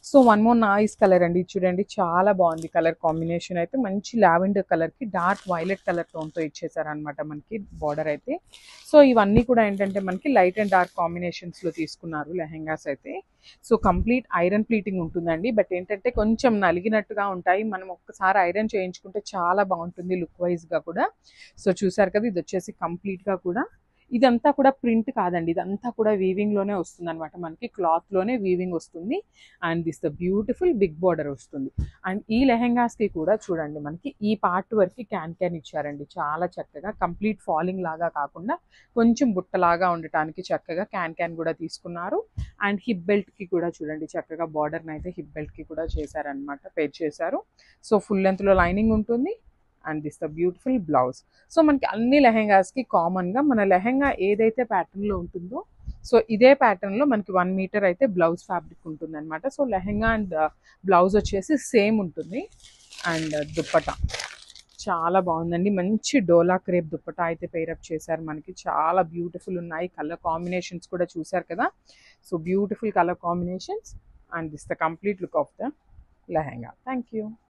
So one more nice colour అండి, చూడండి చాలా బాగుంది కలర్ కాంబినేషన్ అయితే. మంచి లావెండర్ కలర్కి డార్క్ వైలెట్ కలర్ టోన్తో ఇచ్చేసారనమాట మనకి బార్డర్ అయితే. సో ఇవన్నీ కూడా ఏంటంటే మనకి లైట్ అండ్ డార్క్ కాంబినేషన్స్లో తీసుకున్నారు లెహెంగాస్ అయితే. సో కంప్లీట్ ఐరన్ ప్లీటింగ్ ఉంటుందండి, బట్ ఏంటంటే కొంచెం నలిగినట్టుగా ఉంటాయి. మనం ఒక్కసారి ఐరన్ చేయించుకుంటే చాలా బాగుంటుంది లుక్ వైజ్గా కూడా. సో చూసారు కదా, ఇది వచ్చేసి కంప్లీట్గా కూడా ఇదంతా కూడా ప్రింట్ కాదండి, ఇదంతా కూడా వీవింగ్లోనే వస్తుంది అనమాట మనకి, క్లాత్లోనే వీవింగ్ వస్తుంది. And this the beautiful big border వస్తుంది. అండ్ ఈ లెహెంగాస్కి కూడా చూడండి మనకి ఈ పార్ట్ వరకు క్యాన్ ఇచ్చారండి, చాలా చక్కగా కంప్లీట్ ఫాలింగ్ లాగా కాకుండా కొంచెం బుట్టలాగా ఉండటానికి చక్కగా క్యాన్ కూడా తీసుకున్నారు. అండ్ హిప్ బెల్ట్కి కూడా చూడండి చక్కగా బార్డర్ని అయితే హిప్ బెల్ట్కి కూడా చేశారనమాట, పేర్ చేశారు. సో ఫుల్ లెంత్లో లైనింగ్ ఉంటుంది. And this the beautiful blouse. So మనకి అన్ని లెహెంగాస్కి కామన్గా మన లెహెంగా ఏదైతే ప్యాటర్న్లో ఉంటుందో సో ఇదే ప్యాటర్న్లో మనకి 1 మీటర్ అయితే బ్లౌజ్ ఫ్యాబ్రిక్ ఉంటుంది అనమాట. సో లెహెంగా అండ్ బ్లౌజ్ వచ్చేసి సేమ్ ఉంటుంది. అండ్ దుప్పట చాలా బాగుందండి, మంచి డోలా క్రేప్ దుప్పట అయితే పేరప్ చేశారు మనకి, చాలా బ్యూటిఫుల్ ఉన్నాయి. కలర్ కాంబినేషన్స్ కూడా చూసారు కదా, so beautiful colour combinations. And this the complete look of the lehenga. Thank you.